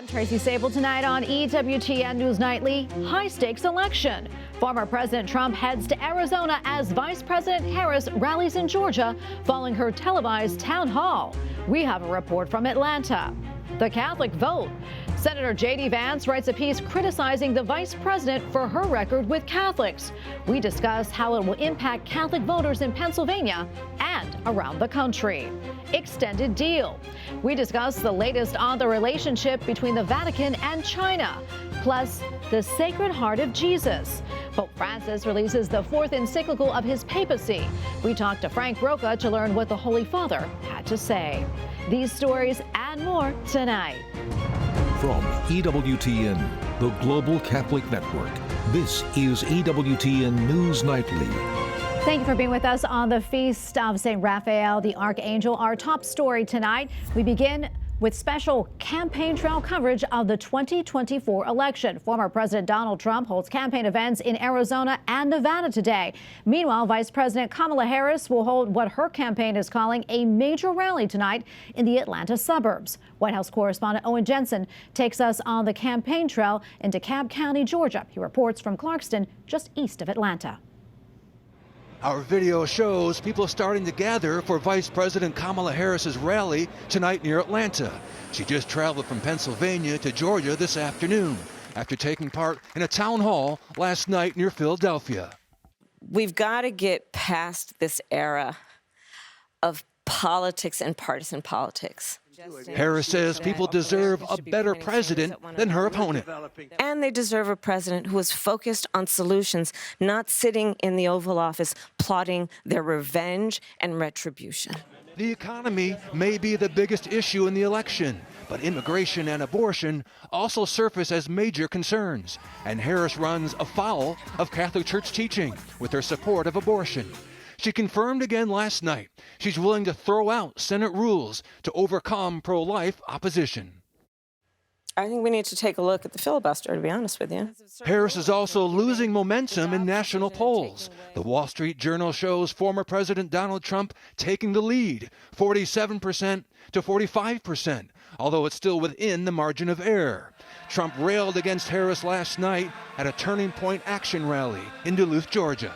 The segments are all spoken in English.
I'm Tracy Sabol. Tonight on EWTN News Nightly, high-stakes election. Former President Trump heads to Arizona as Vice President Harris rallies in Georgia following her televised town hall. We have a report from Atlanta. The Catholic vote. Senator J.D. Vance writes a piece criticizing the vice president for her record with Catholics. We discuss how it will impact Catholic voters in Pennsylvania and around the country. Extended deal. We discuss the latest on the relationship between the Vatican and China, plus the Sacred Heart of Jesus. Pope Francis releases the fourth encyclical of his papacy. We talked to Frank Roca to learn what the Holy Father had to say. These stories and more tonight. From EWTN, the Global Catholic Network, this is EWTN News Nightly. Thank you for being with us on the Feast of St. Raphael, the Archangel. Our top story tonight, we begin with special campaign trail coverage of the 2024 election. Former President Donald Trump holds campaign events in Arizona and Nevada today. Meanwhile, Vice President Kamala Harris will hold what her campaign is calling a major rally tonight in the Atlanta suburbs. White House correspondent Owen Jensen takes us on the campaign trail in DeKalb County, Georgia. He reports from Clarkston, just east of Atlanta. Our video shows people starting to gather for Vice President Kamala Harris's rally tonight near Atlanta. She just traveled from Pennsylvania to Georgia this afternoon after taking part in a town hall last night near Philadelphia. We've got to get past this era of politics and partisan politics. Harris says people deserve a better president than her opponent. And they deserve a president who is focused on solutions, not sitting in the Oval Office plotting their revenge and retribution. The economy may be the biggest issue in the election, but immigration and abortion also surface as major concerns. And Harris runs afoul of Catholic Church teaching with her support of abortion. She confirmed again last night she's willing to throw out Senate rules to overcome pro-life opposition. I think we need to take a look at the filibuster, to be honest with you. Harris is also losing momentum in national polls. The Wall Street Journal shows former President Donald Trump taking the lead, 47% to 45%, although it's still within the margin of error. Trump railed against Harris last night at a Turning Point Action rally in Duluth, Georgia.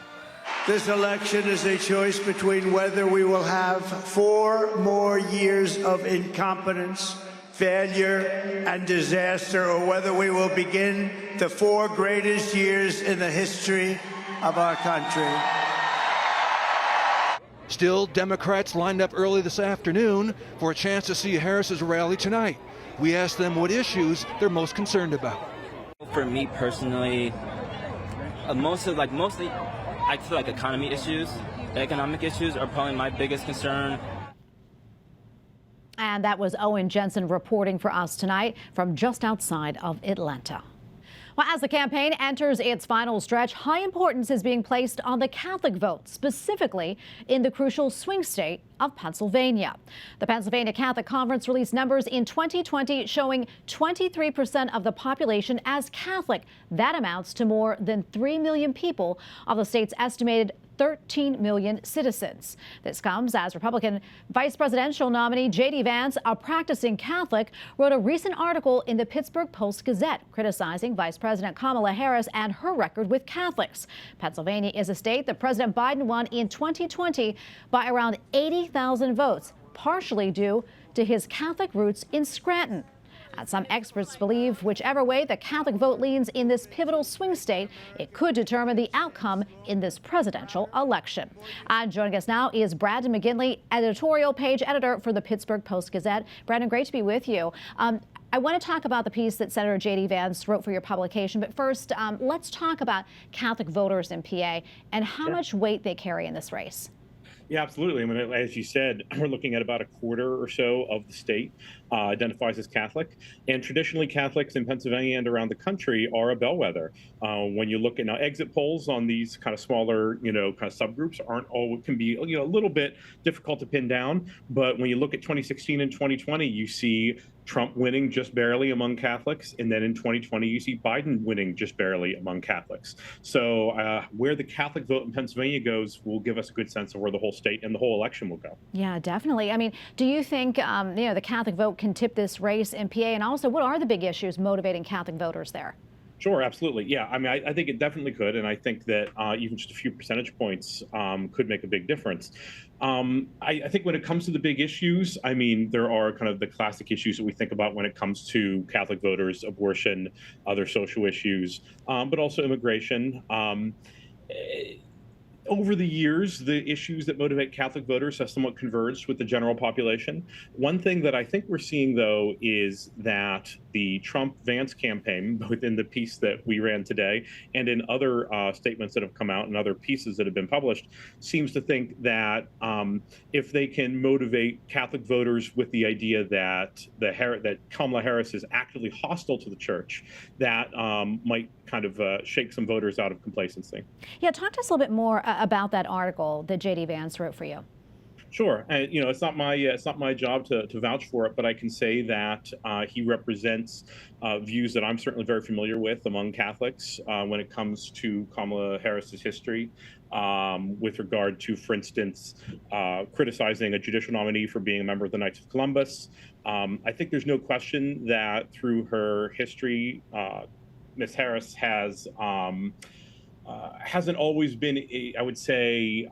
This election is a choice between whether we will have 4 more years of incompetence, failure, and disaster, or whether we will begin the 4 greatest years in the history of our country. Still, Democrats lined up early this afternoon for a chance to see Harris's rally tonight. We asked them what issues they're most concerned about. For me personally, mostly I feel like economic issues are probably my biggest concern. And that was Owen Jensen reporting for us tonight from just outside of Atlanta. Well, as the campaign enters its final stretch, high importance is being placed on the Catholic vote, specifically in the crucial swing state of Pennsylvania. The Pennsylvania Catholic Conference released numbers in 2020 showing 23% of the population as Catholic. That amounts to more than 3 million people of the state's estimated 13 million citizens. This comes as Republican vice presidential nominee J.D. Vance, a practicing Catholic, wrote a recent article in the Pittsburgh Post-Gazette criticizing Vice President Kamala Harris and her record with Catholics. Pennsylvania is a state that President Biden won in 2020 by around 80,000 votes, partially due to his Catholic roots in Scranton. And some experts believe whichever way the Catholic vote leans in this pivotal swing state, it could determine the outcome in this presidential election. And joining us now is Brandon McGinley, editorial page editor for the Pittsburgh Post-Gazette. Brandon, great to be with you. I want to talk about the piece that Senator J.D. Vance wrote for your publication, but first, let's talk about Catholic voters in PA and how much weight they carry in this race. Yeah, absolutely. I mean, as you said, we're looking at about a quarter or so of the state identifies as Catholic. And traditionally, Catholics in Pennsylvania and around the country are a bellwether. When you look at now exit polls on these kind of smaller, kind of subgroups can be, a little bit difficult to pin down. But when you look at 2016 and 2020, you see Trump winning just barely among Catholics. And then in 2020, you see Biden winning just barely among Catholics. So where the Catholic vote in Pennsylvania goes will give us a good sense of where the whole state and the whole election will go. Yeah, definitely. I mean, do you think, the Catholic vote vote can tip this race in PA? And also, what are the big issues motivating Catholic voters there? Sure, absolutely. Yeah, I mean, I think it definitely could. And I think that even just a few percentage points could make a big difference. I think when it comes to the big issues, I mean, there are kind of the classic issues that we think about when it comes to Catholic voters, abortion, other social issues, but also immigration. Over the years, the issues that motivate Catholic voters have somewhat converged with the general population. One thing that I think we're seeing, though, is that the Trump-Vance campaign, both in the piece that we ran today and in other statements that have come out and other pieces that have been published, seems to think that if they can motivate Catholic voters with the idea that that Kamala Harris is actively hostile to the church, that might kind of shake some voters out of complacency. Yeah, talk to us a little bit more about that article that J.D. Vance wrote for you. Sure, and it's not my job to vouch for it, but I can say that he represents views that I'm certainly very familiar with among Catholics when it comes to Kamala Harris's history, with regard to, for instance, criticizing a judicial nominee for being a member of the Knights of Columbus. I think there's no question that through her history, Ms. Harris hasn't always been, I would say,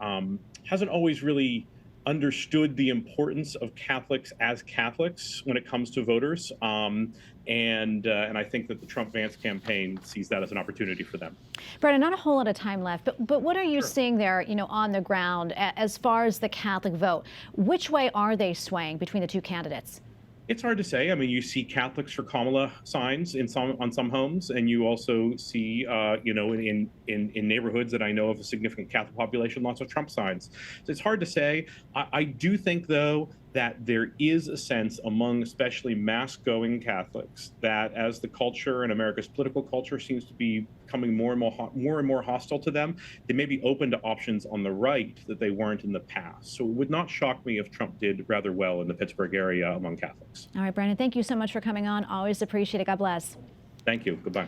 hasn't always really understood the importance of Catholics as Catholics when it comes to voters. And I think that the Trump-Vance campaign sees that as an opportunity for them. Brennan, not a whole lot of time left, but what are you Sure. seeing there, on the ground as far as the Catholic vote? Which way are they swaying between the two candidates? It's hard to say. I mean, you see Catholics for Kamala signs on some homes, and you also see, in neighborhoods that I know of a significant Catholic population, lots of Trump signs. So it's hard to say. I do think, though, that there is a sense among especially mass-going Catholics that as the culture and America's political culture seems to be becoming more and more hostile to them, they may be open to options on the right that they weren't in the past. So it would not shock me if Trump did rather well in the Pittsburgh area among Catholics. All right, Brennan, thank you so much for coming on. Always appreciate it. God bless. Thank you. Goodbye.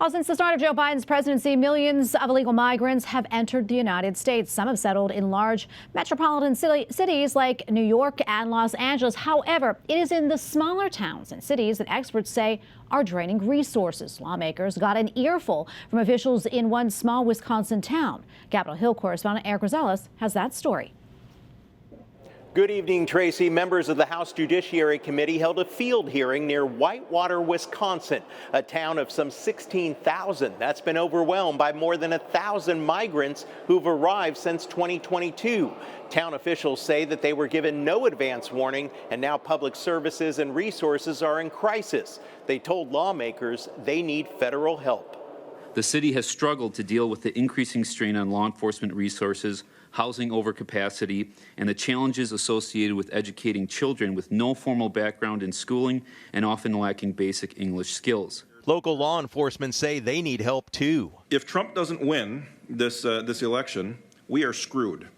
Well, since the start of Joe Biden's presidency, millions of illegal migrants have entered the United States. Some have settled in large metropolitan cities like New York and Los Angeles. However, it is in the smaller towns and cities that experts say are draining resources. Lawmakers got an earful from officials in one small Wisconsin town. Capitol Hill correspondent Eric Rosales has that story. Good evening, Tracy. Members of the House Judiciary Committee held a field hearing near Whitewater, Wisconsin, a town of some 16,000 that's been overwhelmed by more than 1,000 migrants who've arrived since 2022. Town officials say that they were given no advance warning, and now public services and resources are in crisis. They told lawmakers they need federal help. The city has struggled to deal with the increasing strain on law enforcement resources, housing overcapacity, and the challenges associated with educating children with no formal background in schooling and often lacking basic English skills. Local law enforcement say they need help too. If Trump doesn't win this election, we are screwed.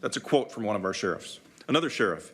That's a quote from one of our sheriffs. Another sheriff,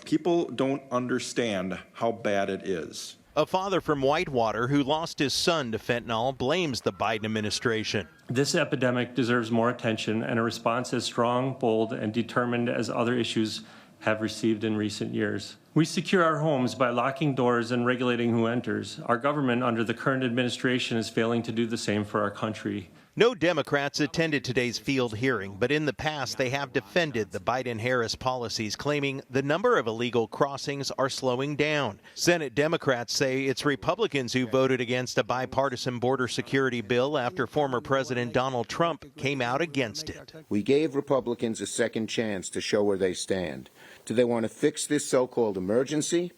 people don't understand how bad it is. A father from Whitewater who lost his son to fentanyl blames the Biden administration. This epidemic deserves more attention and a response as strong, bold, and determined as other issues have received in recent years. We secure our homes by locking doors and regulating who enters. Our government under the current administration is failing to do the same for our country. No Democrats attended today's field hearing, but in the past they have defended the Biden-Harris policies, claiming the number of illegal crossings are slowing down. Senate Democrats say it's Republicans who voted against a bipartisan border security bill after former President Donald Trump came out against it. We gave Republicans a second chance to show where they stand. Do they want to fix this so-called emergency?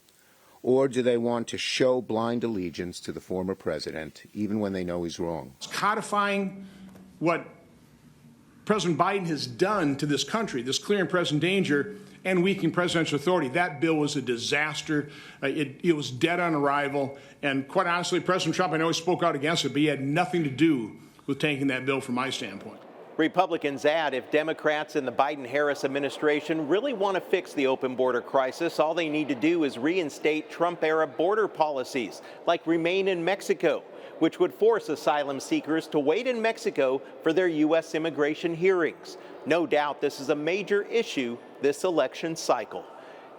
Or do they want to show blind allegiance to the former president, even when they know he's wrong? Codifying what President Biden has done to this country, this clear and present danger, and weakening presidential authority. That bill was a disaster. It was dead on arrival. And quite honestly, President Trump, I know he spoke out against it, but he had nothing to do with taking that bill from my standpoint. Republicans add if Democrats in the Biden-Harris administration really want to fix the open border crisis, all they need to do is reinstate Trump-era border policies, like remain in Mexico, which would force asylum seekers to wait in Mexico for their U.S. immigration hearings. No doubt this is a major issue this election cycle.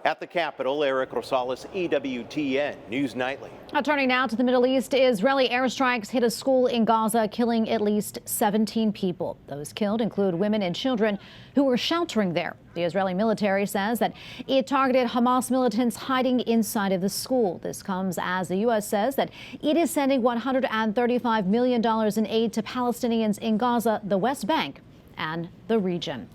At the Capitol, Eric Rosales, EWTN News Nightly. Turning now to the Middle East, Israeli airstrikes hit a school in Gaza, killing at least 17 people. Those killed include women and children who were sheltering there. The Israeli military says that it targeted Hamas militants hiding inside of the school. This comes as the U.S. says that it is sending $135 million in aid to Palestinians in Gaza, the West Bank, and the region.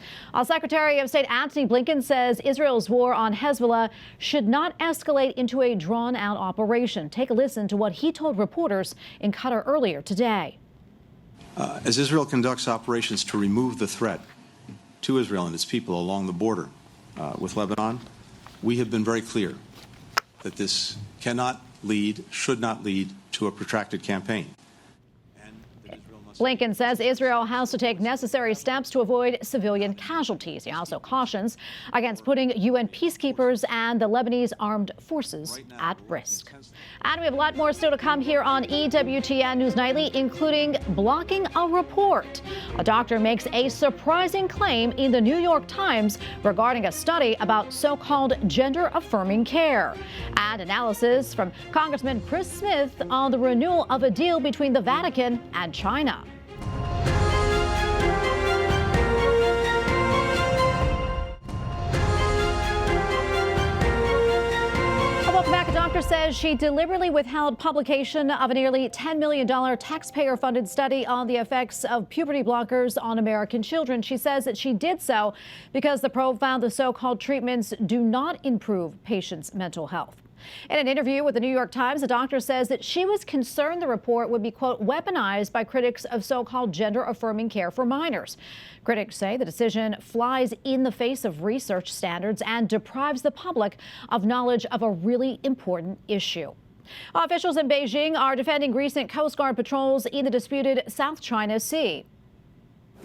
Secretary of State Antony Blinken says Israel's war on Hezbollah should not escalate into a drawn-out operation. Take a listen to what he told reporters in Qatar earlier today. As Israel conducts operations to remove the threat to Israel and its people along the border with Lebanon, we have been very clear that this cannot lead, should not lead to a protracted campaign. Blinken says Israel has to take necessary steps to avoid civilian casualties. He also cautions against putting UN peacekeepers and the Lebanese armed forces at risk. And we have a lot more still to come here on EWTN News Nightly, including blocking a report. A doctor makes a surprising claim in the New York Times regarding a study about so-called gender-affirming care. And analysis from Congressman Chris Smith on the renewal of a deal between the Vatican and China. Welcome back. A doctor says she deliberately withheld publication of a nearly $10 million taxpayer-funded study on the effects of puberty blockers on American children. She says that she did so because the probe found the so-called treatments do not improve patients' mental health. In an interview with the New York Times, the doctor says that she was concerned the report would be, quote, weaponized by critics of so-called gender-affirming care for minors. Critics say the decision flies in the face of research standards and deprives the public of knowledge of a really important issue. Officials in Beijing are defending recent Coast Guard patrols in the disputed South China Sea.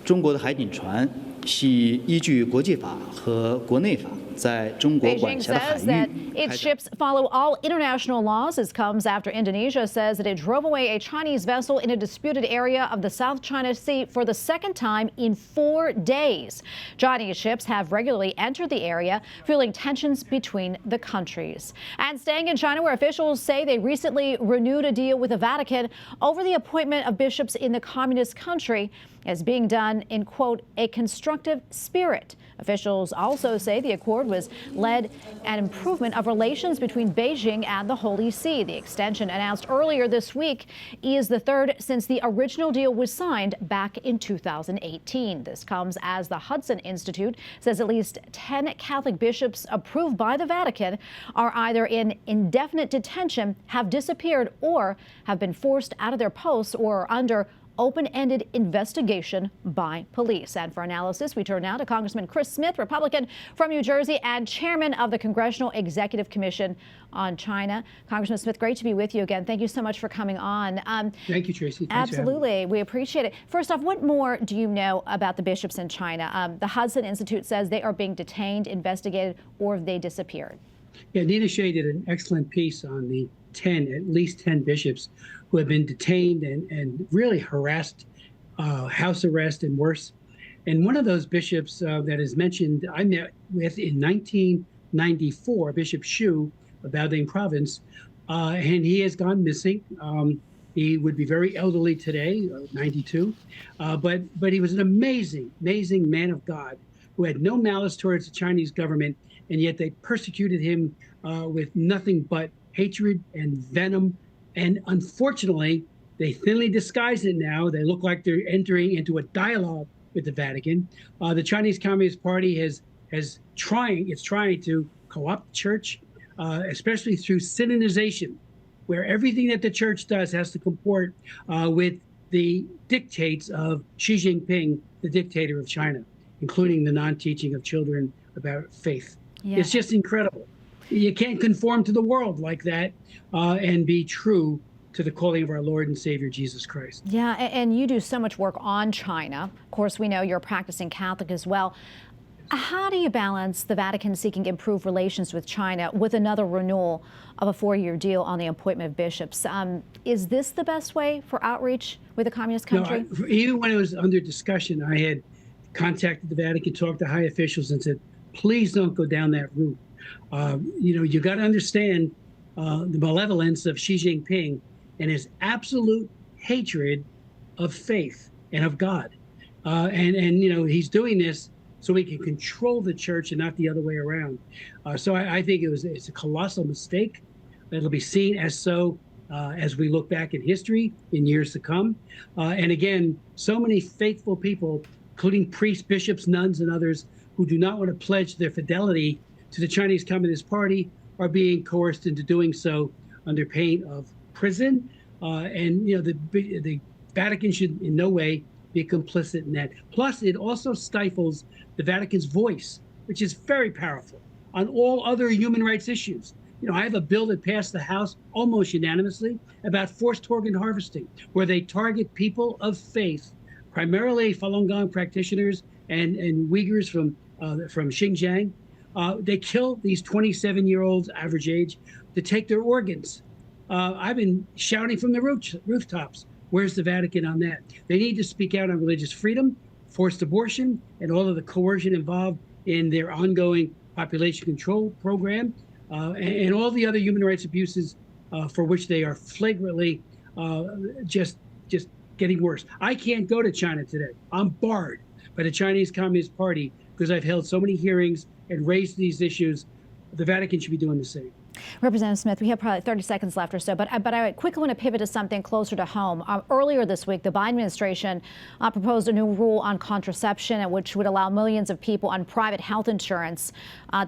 中国的海警船系依据国际法和国内法，在中国管辖的海 Beijing says that 域 its ships follow all international laws. This comes after Indonesia says that it drove away a Chinese vessel in a disputed area of the South China Sea for the second time in 4 days. Chinese ships have regularly entered the area, fueling tensions between the countries. And staying in China, where officials say they recently renewed a deal with the Vatican over the appointment of bishops in the communist country is being done in, quote, a constructive spirit. Officials also say the accord was led an improvement of relations between Beijing and the Holy See. The extension announced earlier this week is the third since the original deal was signed back in 2018. This comes as the Hudson Institute says at least 10 Catholic bishops approved by the Vatican are either in indefinite detention, have disappeared, or have been forced out of their posts or are under open-ended investigation by police. And for analysis, we turn now to Congressman Chris Smith, Republican from New Jersey and chairman of the Congressional Executive Commission on China. Congressman Smith, great to be with you again. Thank you so much for coming on. Thank you, Tracy. Thanks absolutely. We appreciate it. First off, what more do you know about the bishops in China? The Hudson Institute says they are being detained, investigated, or they disappeared. Yeah, Nina Shea did an excellent piece on the at least 10 bishops who have been detained and really harassed, house arrest and worse. And one of those bishops that is mentioned, I met with in 1994, Bishop Xu of Baoding Province, and he has gone missing. He would be very elderly today, 92, but he was an amazing man of God who had no malice towards the Chinese government, and yet they persecuted him with nothing but hatred and venom. And unfortunately, they thinly disguise it now. They look like they're entering into a dialogue with the Vatican. The Chinese Communist Party is trying to co-opt the church, especially through synodization, where everything that the church does has to comport with the dictates of Xi Jinping, the dictator of China, including the non-teaching of children about faith. Yeah. It's just incredible. You can't conform to the world like that and be true to the calling of our Lord and Savior, Jesus Christ. Yeah, and you do so much work on China. Of course, we know you're a practicing Catholic as well. How do you balance the Vatican seeking improved relations with China with another renewal of a 4-year deal on the appointment of bishops? Is this the best way for outreach with a communist country? No, even when it was under discussion, I had contacted the Vatican, talked to high officials and said, please don't go down that route. You got to understand the malevolence of Xi Jinping and his absolute hatred of faith and of God. And he's doing this so he can control the church and not the other way around. So I think it's a colossal mistake. It'll be seen as so as we look back in history in years to come. And again, so many faithful people, including priests, bishops, nuns, and others who do not want to pledge their fidelity to the Chinese Communist Party are being coerced into doing so under pain of prison. And the Vatican should in no way be complicit in that. Plus, it also stifles the Vatican's voice, which is very powerful on all other human rights issues. I have a bill that passed the House almost unanimously about forced organ harvesting, where they target people of faith, primarily Falun Gong practitioners and Uyghurs from Xinjiang. They kill these 27-year-olds, average age, to take their organs. I've been shouting from the rooftops. Where's the Vatican on that? They need to speak out on religious freedom, forced abortion, and all of the coercion involved in their ongoing population control program, and all the other human rights abuses for which they are flagrantly just getting worse. I can't go to China today. I'm barred by the Chinese Communist Party because I've held so many hearings and raised these issues. The Vatican should be doing the same. Representative Smith, we have probably 30 seconds left or so, but I quickly want to pivot to something closer to home. Earlier this week, the Biden administration proposed a new rule on contraception, which would allow millions of people on private health insurance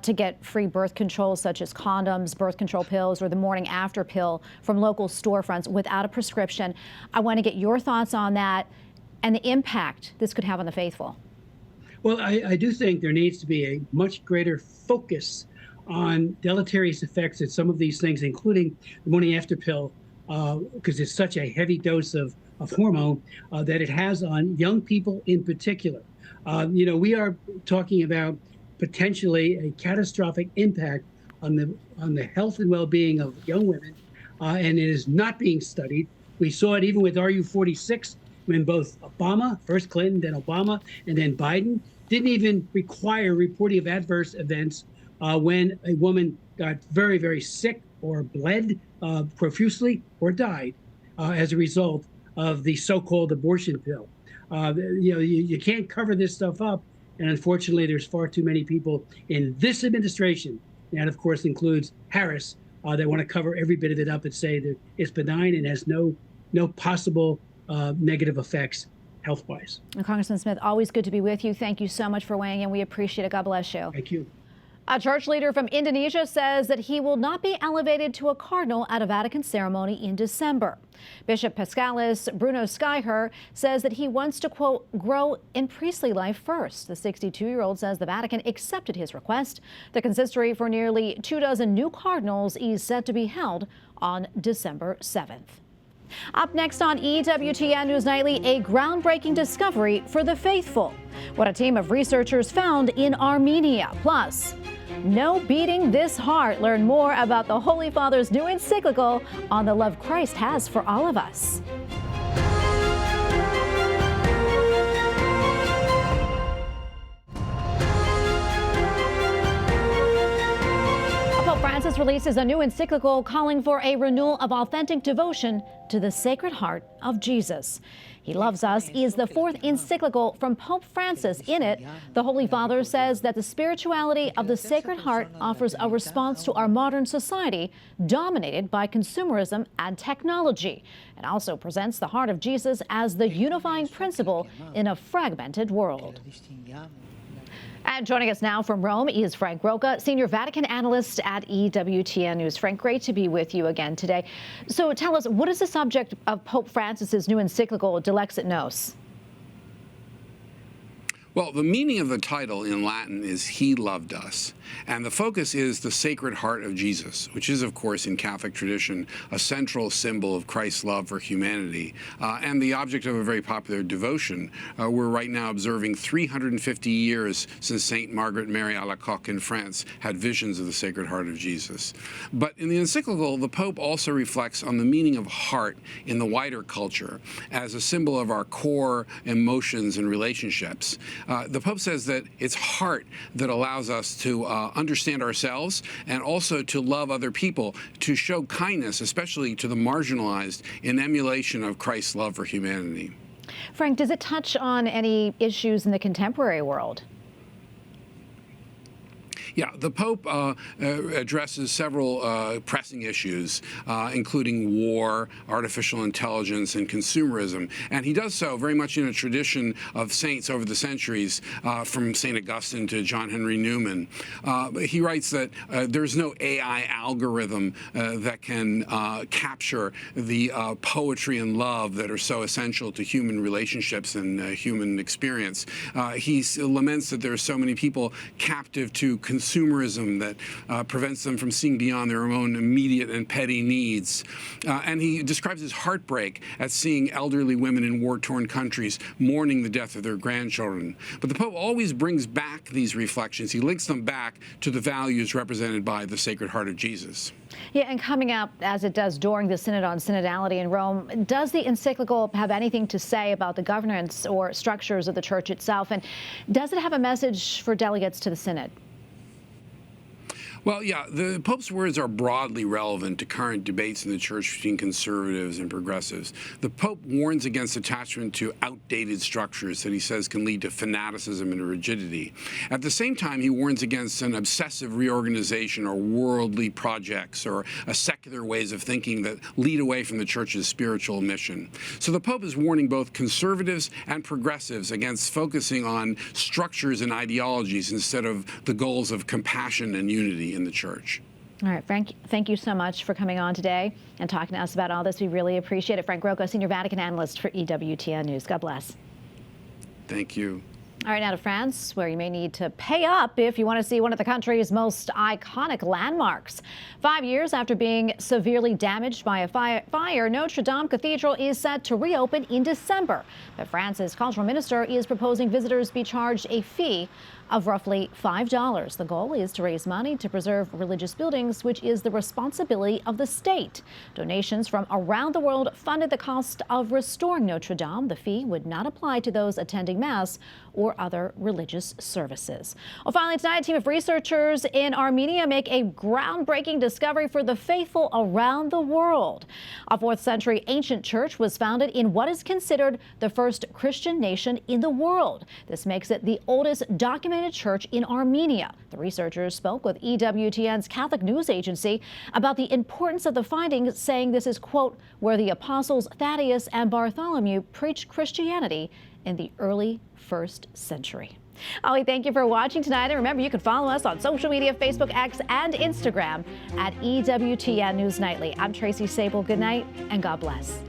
to get free birth control, such as condoms, birth control pills, or the morning after pill from local storefronts without a prescription. I want to get your thoughts on that and the impact this could have on the faithful. Well, I do think there needs to be a much greater focus on deleterious effects of some of these things, including the morning after pill, because it's such a heavy dose of hormone that it has on young people in particular. We are talking about potentially a catastrophic impact on the health and well-being of young women, and it is not being studied. We saw it even with RU46 when both Obama, first Clinton, then Obama, and then Biden, didn't even require reporting of adverse events when a woman got very, very sick or bled profusely or died as a result of the so-called abortion pill. You can't cover this stuff up. And unfortunately, there's far too many people in this administration, and of course includes Harris, that want to cover every bit of it up and say that it's benign and has no possible negative effects health-wise. Congressman Smith, always good to be with you. Thank you so much for weighing in. We appreciate it. God bless you. Thank you. A church leader from Indonesia says that he will not be elevated to a cardinal at a Vatican ceremony in December. Bishop Pascalis Bruno Skyher says that he wants to, quote, grow in priestly life first. The 62-year-old says the Vatican accepted his request. The consistory for nearly 24 new cardinals is set to be held on December 7th. Up next on EWTN News Nightly, a groundbreaking discovery for the faithful. What a team of researchers found in Armenia. Plus, no beating this heart. Learn more about the Holy Father's new encyclical on the love Christ has for all of us. Pope Francis releases a new encyclical calling for a renewal of authentic devotion to the Sacred Heart of Jesus. He Loves Us is the fourth encyclical from Pope Francis. In it, the Holy Father says that the spirituality of the Sacred Heart offers a response to our modern society dominated by consumerism and technology, and also presents the heart of Jesus as the unifying principle in a fragmented world. And joining us now from Rome is Frank Rocca, senior Vatican analyst at EWTN News. Frank, great to be with you again today. So tell us, what is the subject of Pope Francis's new encyclical, Dilexit Nos? Well, the meaning of the title in Latin is He Loved Us, and the focus is the Sacred Heart of Jesus, which is, of course, in Catholic tradition, a central symbol of Christ's love for humanity, and the object of a very popular devotion. We're right now observing 350 years since St. Margaret Mary Alacoque in France had visions of the Sacred Heart of Jesus. But in the encyclical, the Pope also reflects on the meaning of heart in the wider culture as a symbol of our core emotions and relationships. The Pope says that it's heart that allows us to understand ourselves and also to love other people, to show kindness, especially to the marginalized, in emulation of Christ's love for humanity. Frank, does it touch on any issues in the contemporary world? Yeah, the Pope addresses several pressing issues, including war, artificial intelligence, and consumerism. And he does so very much in a tradition of saints over the centuries, from St. Augustine to John Henry Newman. He writes that there's no AI algorithm that can capture the poetry and love that are so essential to human relationships and human experience. He laments that there are so many people captive to consumerism that prevents them from seeing beyond their own immediate and petty needs. And he describes his heartbreak at seeing elderly women in war-torn countries mourning the death of their grandchildren. But the Pope always brings back these reflections. He links them back to the values represented by the Sacred Heart of Jesus. Yeah, and coming up, as it does during the Synod on Synodality in Rome, does the encyclical have anything to say about the governance or structures of the Church itself? And does it have a message for delegates to the Synod? Well, yeah, the Pope's words are broadly relevant to current debates in the Church between conservatives and progressives. The Pope warns against attachment to outdated structures that he says can lead to fanaticism and rigidity. At the same time, he warns against an obsessive reorganization or worldly projects or secular ways of thinking that lead away from the Church's spiritual mission. So the Pope is warning both conservatives and progressives against focusing on structures and ideologies instead of the goals of compassion and unity in the Church. All right, Frank, thank you so much for coming on today and talking to us about all this. We really appreciate it. Frank Rocco, Senior Vatican Analyst for EWTN News. God bless. Thank you. All right, now to France, where you may need to pay up if you want to see one of the country's most iconic landmarks. 5 years after being severely damaged by a fire, Notre Dame Cathedral is set to reopen in December. But France's cultural minister is proposing visitors be charged a fee of roughly $5. The goal is to raise money to preserve religious buildings, which is the responsibility of the state. Donations from around the world funded the cost of restoring Notre Dame. The fee would not apply to those attending Mass or other religious services. Well, finally tonight, a team of researchers in Armenia make a groundbreaking discovery for the faithful around the world. A 4th century ancient church was founded in what is considered the first Christian nation in the world. This makes it the oldest documented church in Armenia. The researchers spoke with EWTN's Catholic news agency about the importance of the findings, saying this is, quote, where the apostles Thaddeus and Bartholomew preached Christianity in the early 1st century. We thank you for watching tonight, and remember you can follow us on social media, Facebook, X, and Instagram at EWTN News Nightly. I'm Tracy Sabol. Good night and God bless.